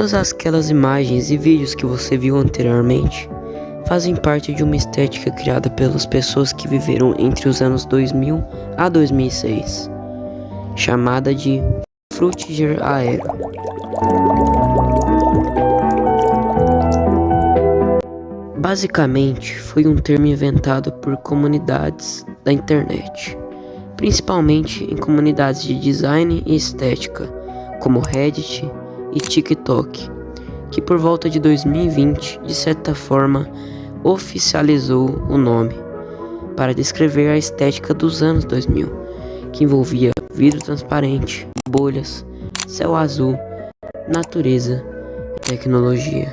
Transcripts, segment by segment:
Todas aquelas imagens e vídeos que você viu anteriormente fazem parte de uma estética criada pelas pessoas que viveram entre os anos 2000 a 2006, chamada de Frutiger Aero. Basicamente, foi um termo inventado por comunidades da internet, principalmente em comunidades de design e estética, como Reddit e TikTok, que por volta de 2020, de certa forma, oficializou o nome para descrever a estética dos anos 2000, que envolvia vidro transparente, bolhas, céu azul, natureza e tecnologia.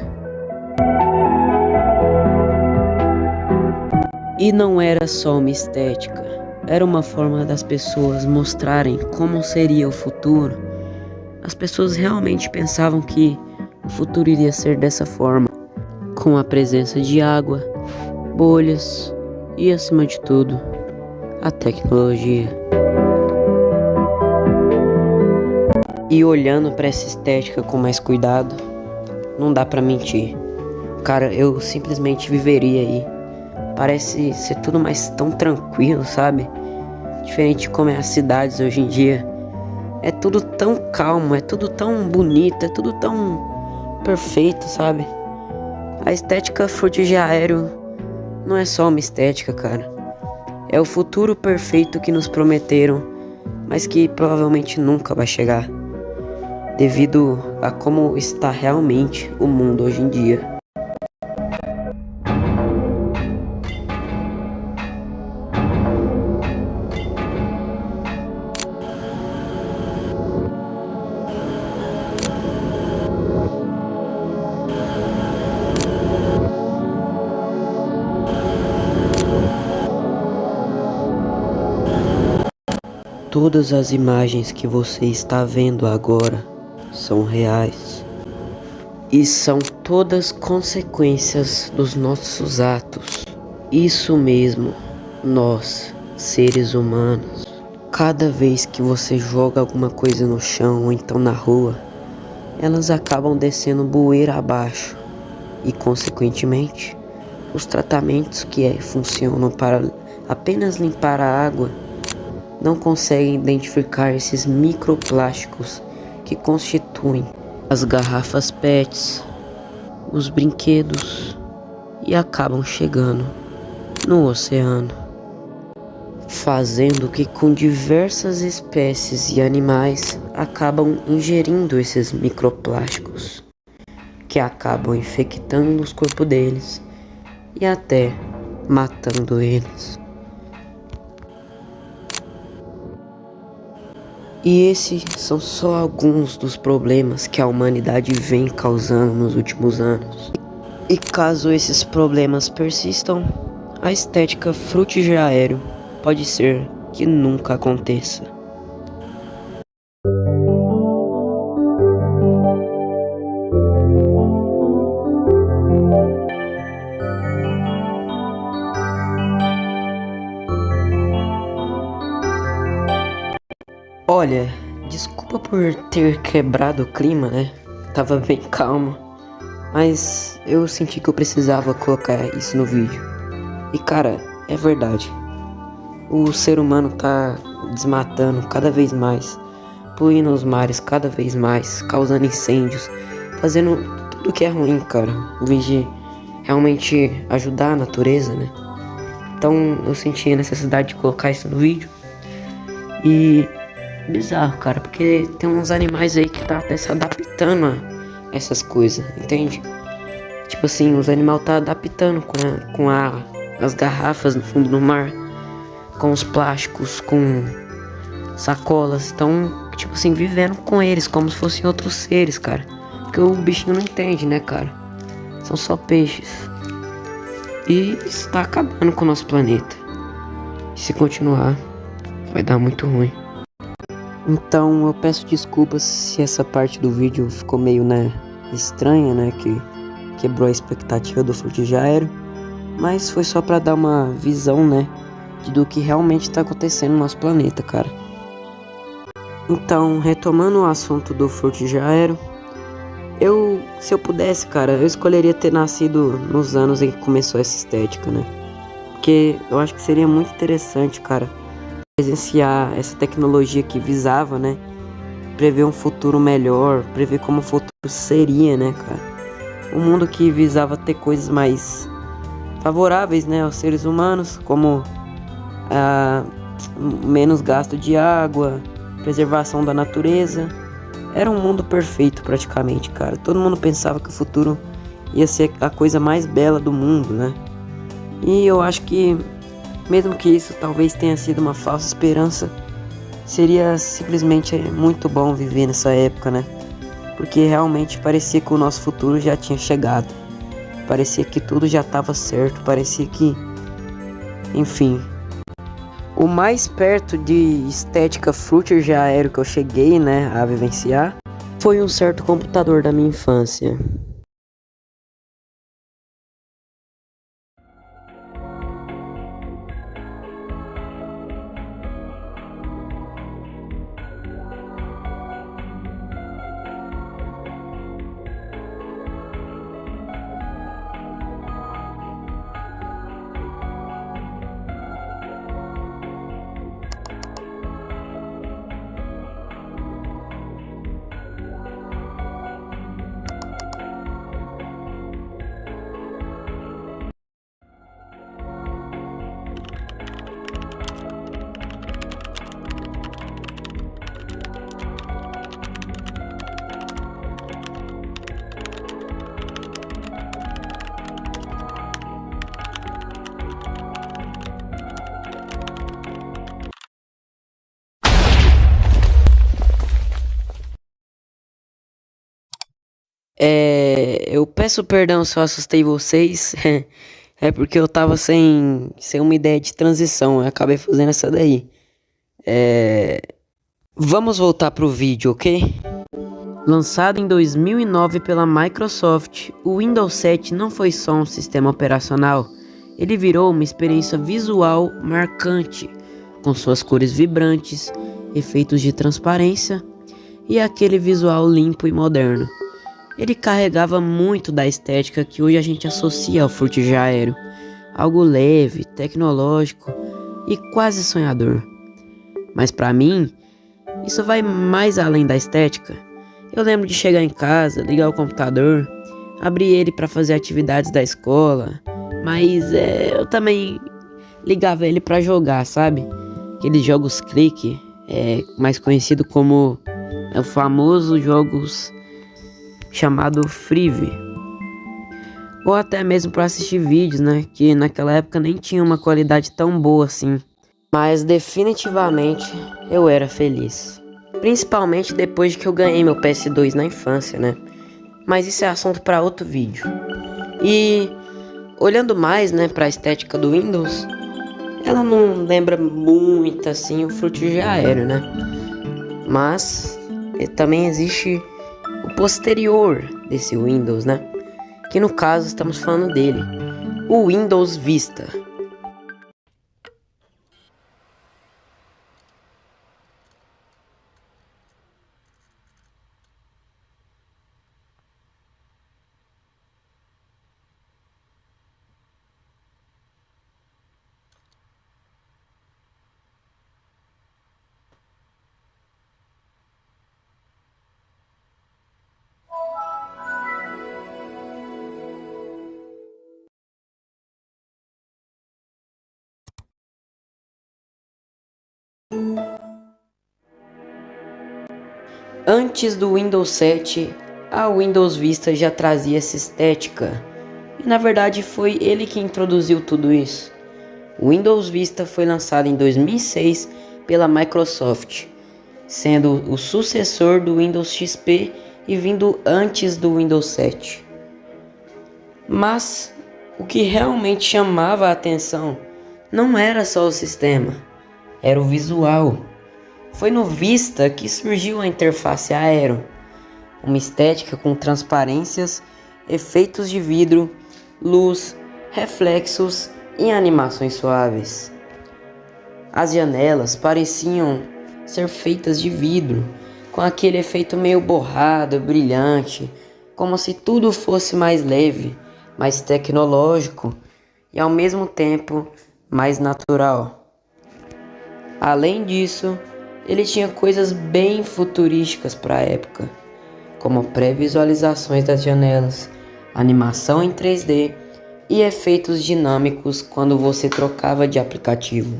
E não era só uma estética, era uma forma das pessoas mostrarem como seria o futuro. As pessoas realmente pensavam que o futuro iria ser dessa forma, com a presença de água, bolhas e, acima de tudo, a tecnologia. E olhando para essa estética com mais cuidado, não dá pra mentir. Cara, eu simplesmente viveria aí. Parece ser tudo mais tão tranquilo, sabe? Diferente de como é as cidades hoje em dia. É tudo tão calmo, é tudo tão bonito, é tudo tão perfeito, sabe? A estética Frutiger Aero não é só uma estética, cara. É o futuro perfeito que nos prometeram, mas que provavelmente nunca vai chegar, devido a como está realmente o mundo hoje em dia. Todas as imagens que você está vendo agora são reais e são todas consequências dos nossos atos. Isso mesmo, nós, seres humanos. Cada vez que você joga alguma coisa no chão ou então na rua, elas acabam descendo bueira abaixo e, consequentemente, os tratamentos que funcionam para apenas limpar a água não conseguem identificar esses microplásticos que constituem as garrafas PETs, os brinquedos e acabam chegando no oceano, fazendo que com diversas espécies e animais acabam ingerindo esses microplásticos, que acabam infectando os corpos deles e até matando eles. E esses são só alguns dos problemas que a humanidade vem causando nos últimos anos. E caso esses problemas persistam, a estética Frutiger Aero pode ser que nunca aconteça. Olha, desculpa por ter quebrado o clima, né? Tava bem calmo, mas eu senti que eu precisava colocar isso no vídeo. E cara, é verdade. O ser humano tá desmatando cada vez mais, poluindo os mares cada vez mais, causando incêndios, fazendo tudo que é ruim, cara, em vez de realmente ajudar a natureza, né? Então eu senti a necessidade de colocar isso no vídeo. E bizarro, cara, porque tem uns animais aí que tá até se adaptando a essas coisas, entende? Tipo assim, os animais tá adaptando com as garrafas no fundo do mar, com os plásticos, com sacolas, então, tipo assim, vivendo com eles como se fossem outros seres, cara. Porque o bichinho não entende, né, cara? São só peixes. E isso tá acabando com o nosso planeta. E se continuar, vai dar muito ruim. Então eu peço desculpas se essa parte do vídeo ficou meio, estranha, que quebrou a expectativa do Frutiger Aero, mas foi só pra dar uma visão, do que realmente tá acontecendo no nosso planeta, cara. Então, retomando o assunto do Frutiger Aero, Se eu pudesse, cara, eu escolheria ter nascido nos anos em que começou essa estética, né? Porque eu acho que seria muito interessante, cara, presenciar essa tecnologia que visava, né? Prever um futuro melhor, prever como o futuro seria, né, cara? Um mundo que visava ter coisas mais favoráveis, né, aos seres humanos, como menos gasto de água, preservação da natureza. Era um mundo perfeito praticamente, cara. Todo mundo pensava que o futuro ia ser a coisa mais bela do mundo, né? E eu acho que, mesmo que isso talvez tenha sido uma falsa esperança, seria simplesmente muito bom viver nessa época, né? Porque realmente parecia que o nosso futuro já tinha chegado. Parecia que tudo já estava certo, parecia que... Enfim... O mais perto de estética Fruiter já era o que eu cheguei, né, a vivenciar, foi um certo computador da minha infância. Eu peço perdão se eu assustei vocês, é porque eu tava sem uma ideia de transição, eu acabei fazendo essa daí. Vamos voltar pro vídeo, ok? Lançado em 2009 pela Microsoft, o Windows 7 não foi só um sistema operacional, ele virou uma experiência visual marcante, com suas cores vibrantes, efeitos de transparência e aquele visual limpo e moderno. Ele carregava muito da estética que hoje a gente associa ao Fruit aéreo, algo leve, tecnológico e quase sonhador. Mas para mim, isso vai mais além da estética. Eu lembro de chegar em casa, ligar o computador, abrir ele para fazer atividades da escola, mas eu também ligava ele para jogar, sabe? Aqueles jogos clique, mais conhecido como o famoso jogos chamado Freevee, ou até mesmo para assistir vídeos, né? Que naquela época nem tinha uma qualidade tão boa assim. Mas definitivamente eu era feliz. Principalmente depois de que eu ganhei meu PS2 na infância, né? Mas isso é assunto para outro vídeo. E olhando mais, né, para a estética do Windows, ela não lembra muito assim o Fruit aéreo, né? Mas também existe o posterior desse Windows, né? Que no caso estamos falando dele, o Windows Vista. Antes do Windows 7, a Windows Vista já trazia essa estética. E na verdade foi ele que introduziu tudo isso. O Windows Vista foi lançado em 2006 pela Microsoft, sendo o sucessor do Windows XP e vindo antes do Windows 7. Mas o que realmente chamava a atenção não era só o sistema, era o visual. Foi no Vista que surgiu a interface Aero, uma estética com transparências, efeitos de vidro, luz, reflexos e animações suaves. As janelas pareciam ser feitas de vidro, com aquele efeito meio borrado, brilhante, como se tudo fosse mais leve, mais tecnológico e ao mesmo tempo mais natural. Além disso, ele tinha coisas bem futurísticas para a época, como pré-visualizações das janelas, animação em 3D e efeitos dinâmicos quando você trocava de aplicativo.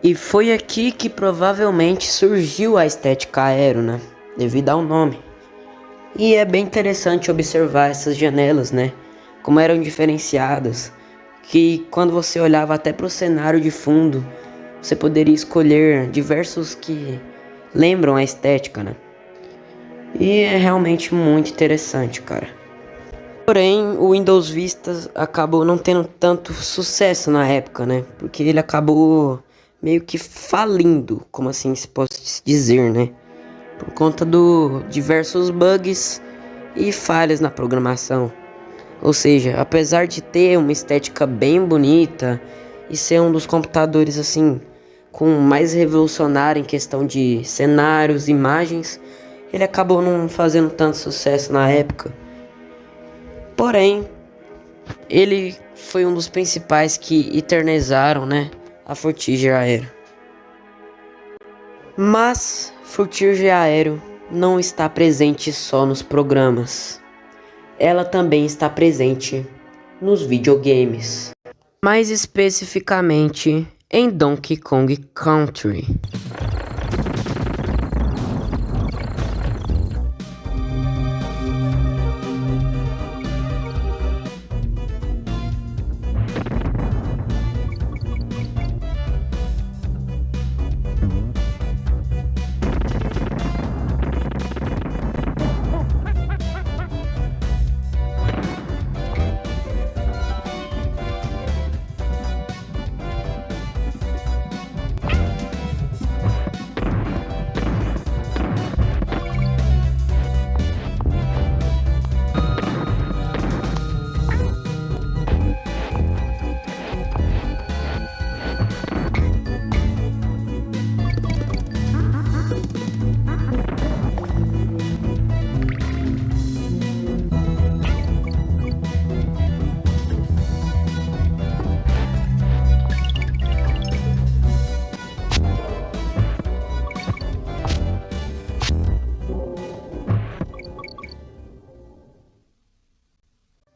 E foi aqui que provavelmente surgiu a estética aero, né? Devido ao nome. E é bem interessante observar essas janelas, né? Como eram diferenciadas, que quando você olhava até para o cenário de fundo, você poderia escolher diversos que lembram a estética, né? E é realmente muito interessante, cara. Porém, o Windows Vista acabou não tendo tanto sucesso na época, né? Porque ele acabou meio que falindo, como assim se pode dizer, né? Por conta do diversos bugs e falhas na programação. Ou seja, apesar de ter uma estética bem bonita e ser um dos computadores assim com mais revolucionário em questão de cenários, imagens, ele acabou não fazendo tanto sucesso na época. Porém, ele foi um dos principais que eternizaram, né, a Frutiger Aero. Mas Frutiger Aero não está presente só nos programas. Ela também está presente nos videogames. Mais especificamente em Donkey Kong Country.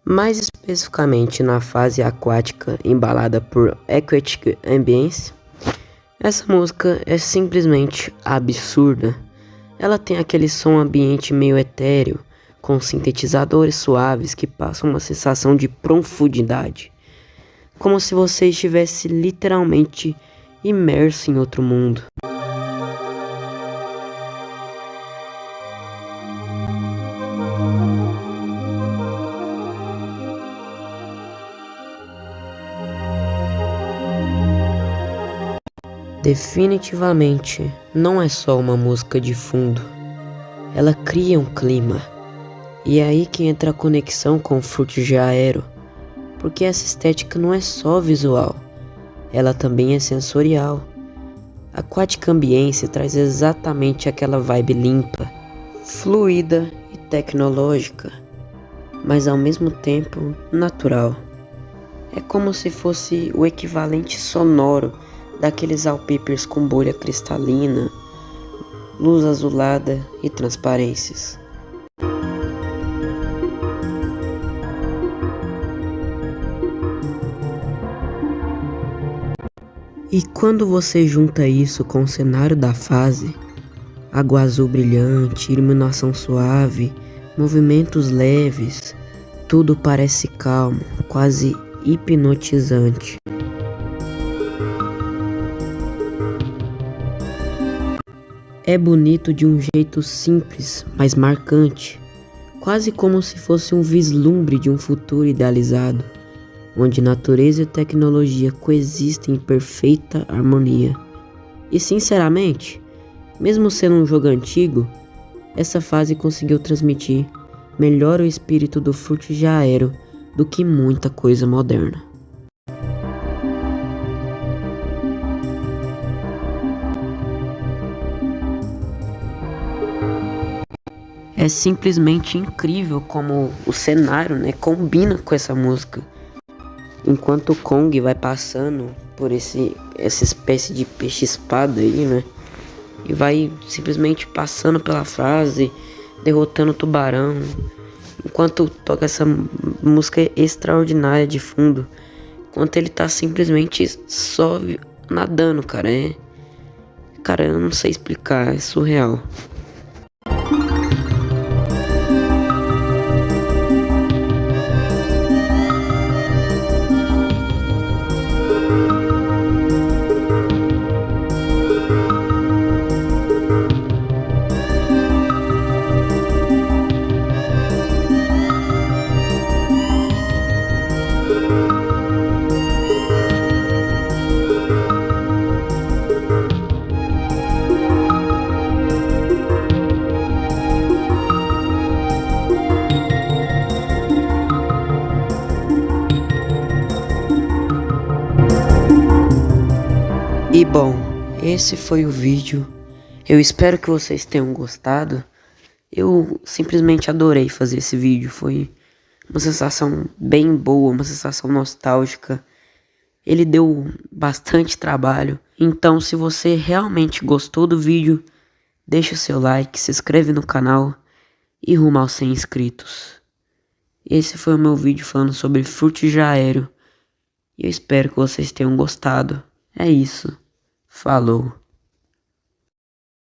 Mais especificamente na fase aquática embalada por Aquatic Ambience, essa música é simplesmente absurda. Ela tem aquele som ambiente meio etéreo, com sintetizadores suaves que passam uma sensação de profundidade, como se você estivesse literalmente imerso em outro mundo. Definitivamente não é só uma música de fundo, ela cria um clima. E é aí que entra a conexão com o Frutiger Aero, porque essa estética não é só visual, ela também é sensorial. A Aquatic Ambience traz exatamente aquela vibe limpa, fluida e tecnológica, mas ao mesmo tempo natural. É como se fosse o equivalente sonoro daqueles wallpapers com bolha cristalina, luz azulada e transparências. E quando você junta isso com o cenário da fase, água azul brilhante, iluminação suave, movimentos leves, tudo parece calmo, quase hipnotizante. É bonito de um jeito simples, mas marcante, quase como se fosse um vislumbre de um futuro idealizado, onde natureza e tecnologia coexistem em perfeita harmonia. E sinceramente, mesmo sendo um jogo antigo, essa fase conseguiu transmitir melhor o espírito do Frutiger Aero do que muita coisa moderna. É simplesmente incrível como o cenário, né, combina com essa música. Enquanto o Kong vai passando por essa espécie de peixe-espada aí, né? E vai simplesmente passando pela fase, derrotando o tubarão. Enquanto toca essa música extraordinária de fundo. Enquanto ele tá simplesmente só nadando, cara. Cara, eu não sei explicar, é surreal. E bom, esse foi o vídeo. Eu espero que vocês tenham gostado. Eu simplesmente adorei fazer esse vídeo. Foi uma sensação bem boa, uma sensação nostálgica. Ele deu bastante trabalho. Então, se você realmente gostou do vídeo, deixa o seu like, se inscreve no canal e rumo aos 100 inscritos. Esse foi o meu vídeo falando sobre frutífero aéreo. E eu espero que vocês tenham gostado. É isso. Falou.